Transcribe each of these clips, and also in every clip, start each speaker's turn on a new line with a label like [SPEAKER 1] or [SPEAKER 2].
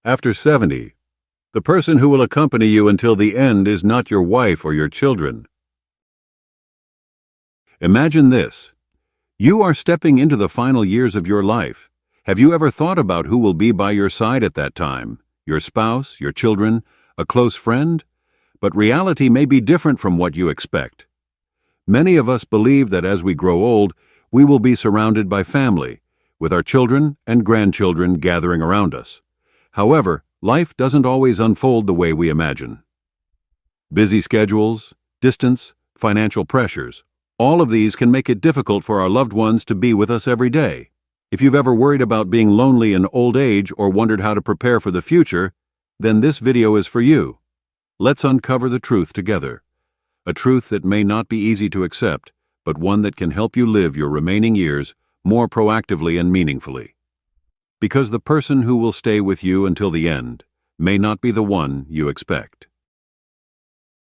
[SPEAKER 1] After 70, the person who will accompany you until the end is not your wife or your children. Imagine this. You are stepping into the final years of your life. Have you ever thought about who will be by your side at that time? Your spouse, your children, a close friend? But reality may be different from what you expect. Many of us believe that as we grow old, we will be surrounded by family, with our children and grandchildren gathering around us. However, life doesn't always unfold the way we imagine. Busy schedules, distance, financial pressures, all of these can make it difficult for our loved ones to be with us every day. If you've ever worried about being lonely in old age or wondered how to prepare for the future, then this video is for you. Let's uncover the truth together. A truth that may not be easy to accept, but one that can help you live your remaining years more proactively and meaningfully. Because the person who will stay with you until the end may not be the one you expect.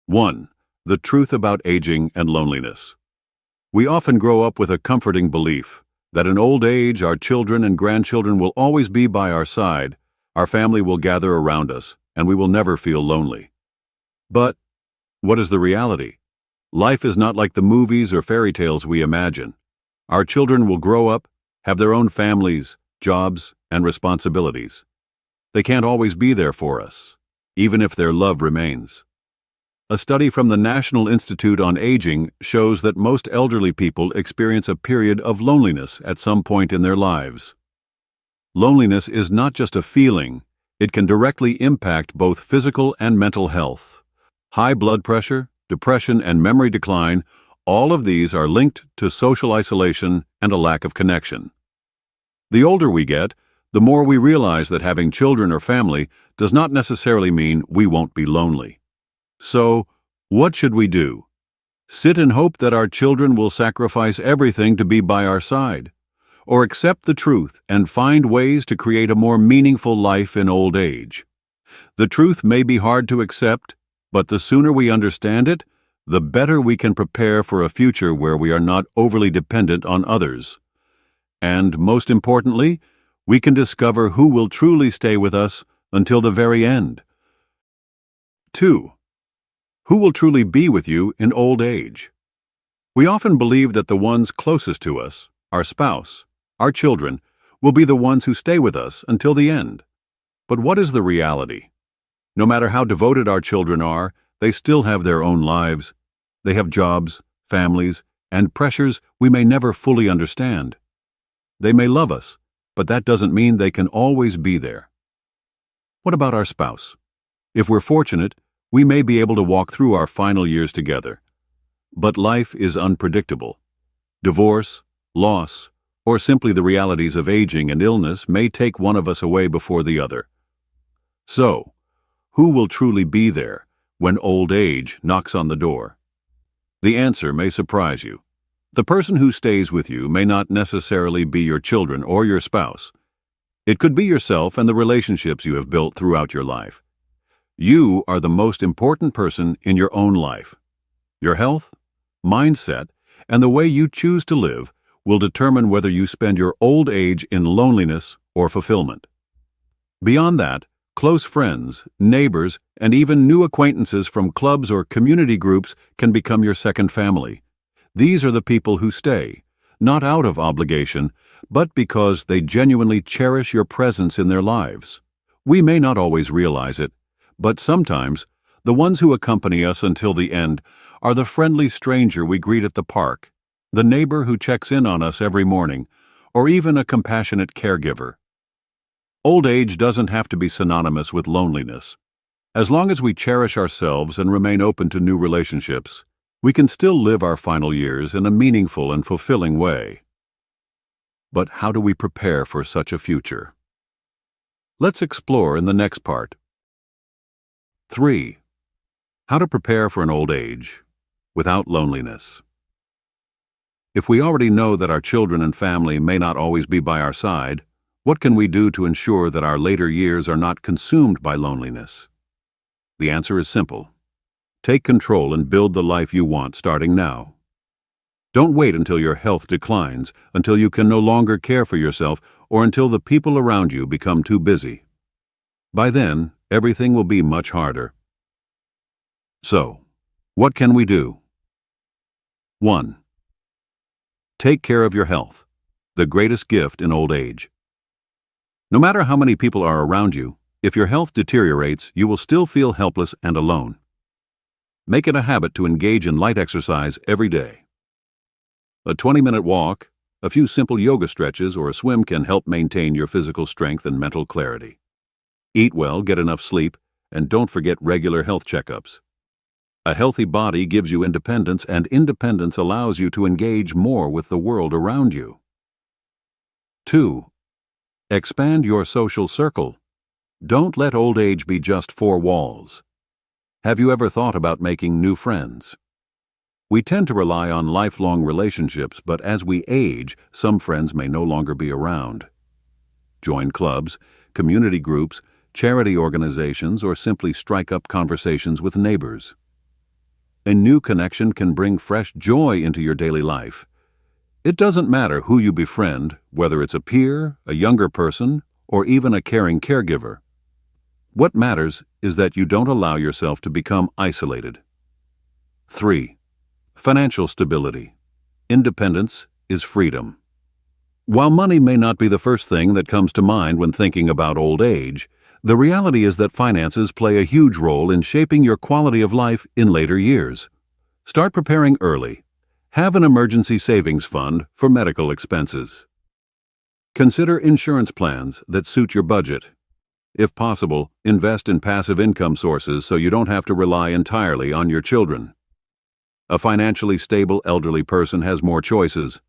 [SPEAKER 1] 1. The truth about aging and loneliness. We often grow up with a comforting belief that in old age our children and grandchildren will always be by our side, our family will gather around us, and we will never feel lonely. But what is the reality? Life is not like the movies or fairy tales we imagine. Our children will grow up, have their own families, jobs, and responsibilities. They can't always be there for us, even if their love remains. A study from the National Institute on Aging shows that most elderly people experience a period of loneliness at some point in their lives. Loneliness is not just a feeling, it can directly impact both physical and mental health. High blood pressure, depression, and memory decline, all of these are linked to social isolation and a lack of connection. The older we get, the more we realize that having children or family does not necessarily mean we won't be lonely. So, what should we do? Sit and hope that our children will sacrifice everything to be by our side? Or accept the truth and find ways to create a more meaningful life in old age? The truth may be hard to accept, but the sooner we understand it, the better we can prepare for a future where we are not overly dependent on others. And most importantly, we can discover who will truly stay with us until the very end. 2. Who will truly be with you in old age? We often believe that the ones closest to us, our spouse, our children, will be the ones who stay with us until the end. But what is the reality? No matter how devoted our children are, they still have their own lives. They have jobs, families, and pressures we may never fully understand. They may love us, but that doesn't mean they can always be there. What about our spouse? If we're fortunate, we may be able to walk through our final years together. But life is unpredictable. Divorce, loss, or simply the realities of aging and illness may take one of us away before the other. So, who will truly be there when old age knocks on the door? The answer may surprise you. The person who stays with you may not necessarily be your children or your spouse. It could be yourself and the relationships you have built throughout your life. You are the most important person in your own life. Your health, mindset, and the way you choose to live will determine whether you spend your old age in loneliness or fulfillment. Beyond that, close friends, neighbors, and even new acquaintances from clubs or community groups can become your second family. These are the people who stay, not out of obligation, but because they genuinely cherish your presence in their lives. We may not always realize it, but sometimes the ones who accompany us until the end are the friendly stranger we greet at the park, the neighbor who checks in on us every morning, or even a compassionate caregiver. Old age doesn't have to be synonymous with loneliness. As long as we cherish ourselves and remain open to new relationships, we can still live our final years in a meaningful and fulfilling way. But how do we prepare for such a future? Let's explore in the next part. 3. How to prepare for an old age without loneliness. If we already know that our children and family may not always be by our side, what can we do to ensure that our later years are not consumed by loneliness? The answer is simple. Take control and build the life you want starting now. Don't wait until your health declines, until you can no longer care for yourself, or until the people around you become too busy. By then, everything will be much harder. So, what can we do? 1. Take care of your health, the greatest gift in old age. No matter how many people are around you, if your health deteriorates, you will still feel helpless and alone. Make it a habit to engage in light exercise every day. A 20-minute walk, a few simple yoga stretches, or a swim can help maintain your physical strength and mental clarity. Eat well, get enough sleep, and don't forget regular health checkups. A healthy body gives you independence, and independence allows you to engage more with the world around you. 2. Expand your social circle. Don't let old age be just 4 walls. Have you ever thought about making new friends? We tend to rely on lifelong relationships, but as we age, some friends may no longer be around. Join clubs, community groups, charity organizations, or simply strike up conversations with neighbors. A new connection can bring fresh joy into your daily life. It doesn't matter who you befriend, whether it's a peer, a younger person, or even a caring caregiver. What matters is that you don't allow yourself to become isolated. 3. Financial stability. Independence is freedom. While money may not be the first thing that comes to mind when thinking about old age, the reality is that finances play a huge role in shaping your quality of life in later years. Start preparing early. Have an emergency savings fund for medical expenses. Consider insurance plans that suit your budget. If possible, invest in passive income sources so you don't have to rely entirely on your children. A financially stable elderly person has more choices.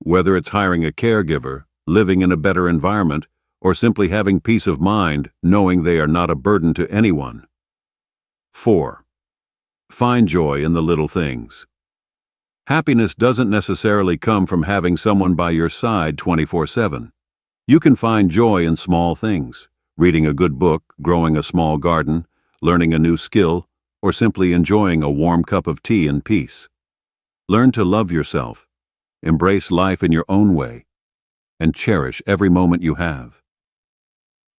[SPEAKER 1] Whether it's hiring a caregiver, living in a better environment, or simply having peace of mind knowing they are not a burden to anyone. 4. Find joy in the little things. Happiness doesn't necessarily come from having someone by your side 24/7. You can find joy in small things, reading a good book, growing a small garden, learning a new skill, or simply enjoying a warm cup of tea in peace. Learn to love yourself, embrace life in your own way, and cherish every moment you have.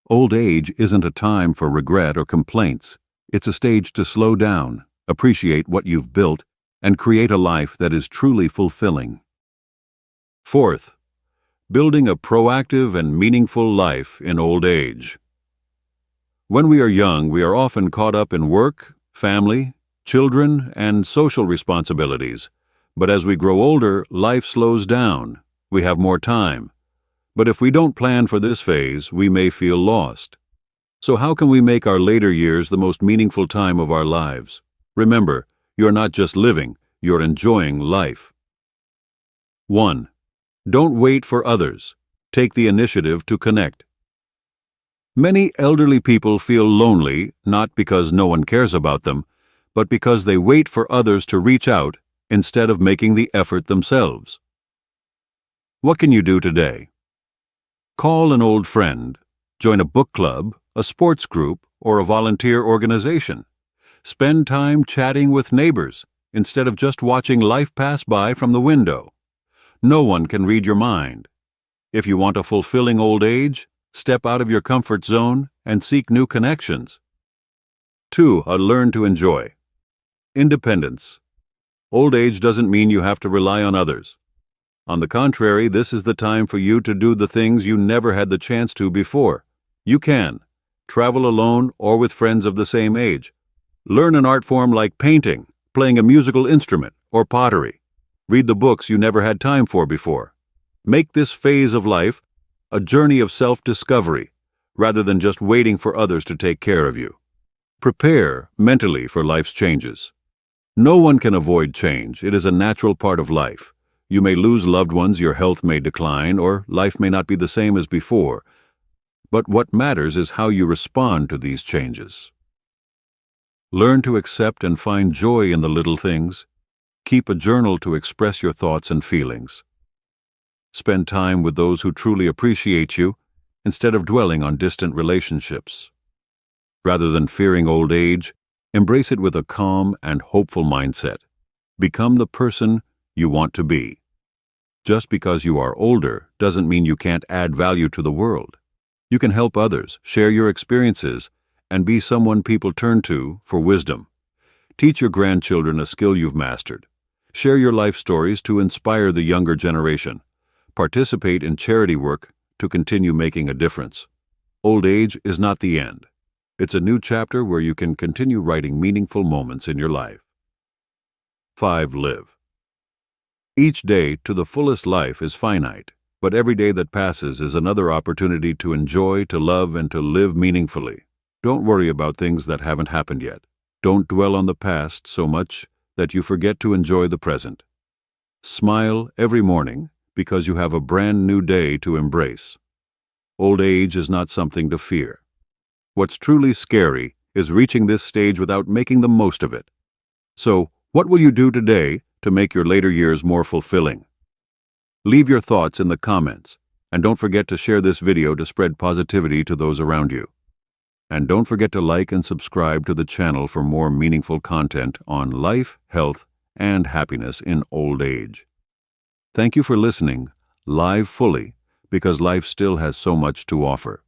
[SPEAKER 1] Old age isn't a time for regret or complaints. It's a stage to slow down, appreciate what you've built, and create a life that is truly fulfilling. 4th, building a proactive and meaningful life in old age. When we are young, we are often caught up in work, family, children, and social responsibilities. But as we grow older, life slows down. We have more time. But if we don't plan for this phase, we may feel lost. So how can we make our later years the most meaningful time of our lives? Remember, you're not just living, you're enjoying life. 1. Don't wait for others. Take the initiative to connect. Many elderly people feel lonely, not because no one cares about them, but because they wait for others to reach out instead of making the effort themselves. What can you do today? Call an old friend, join a book club, a sports group, or a volunteer organization. Spend time chatting with neighbors instead of just watching life pass by from the window. No one can read your mind. If you want a fulfilling old age, step out of your comfort zone and seek new connections. 2. Learn to enjoy. Independence. Old age doesn't mean you have to rely on others. On the contrary, this is the time for you to do the things you never had the chance to before. You can travel alone or with friends of the same age. Learn an art form like painting, playing a musical instrument, or pottery. Read the books you never had time for before. Make this phase of life a journey of self-discovery, rather than just waiting for others to take care of you. Prepare mentally for life's changes. No one can avoid change. It is a natural part of life. You may lose loved ones, your health may decline, or life may not be the same as before. But what matters is how you respond to these changes. Learn to accept and find joy in the little things. Keep a journal to express your thoughts and feelings. Spend time with those who truly appreciate you instead of dwelling on distant relationships. Rather than fearing old age, embrace it with a calm and hopeful mindset. Become the person you want to be. Just because you are older doesn't mean you can't add value to the world. You can help others, share your experiences, and be someone people turn to for wisdom. Teach your grandchildren a skill you've mastered. Share your life stories to inspire the younger generation. Participate in charity work to continue making a difference. Old age is not the end. It's a new chapter where you can continue writing meaningful moments in your life. 5. Live. Each day to the fullest life is finite, but every day that passes is another opportunity to enjoy, to love, and to live meaningfully. Don't worry about things that haven't happened yet. Don't dwell on the past so much that you forget to enjoy the present. Smile every morning because you have a brand new day to embrace. Old age is not something to fear. What's truly scary is reaching this stage without making the most of it. So, what will you do today to make your later years more fulfilling? Leave your thoughts in the comments, and don't forget to share this video to spread positivity to those around you. And don't forget to like and subscribe to the channel for more meaningful content on life, health, and happiness in old age. Thank you for listening. Live fully, because life still has so much to offer.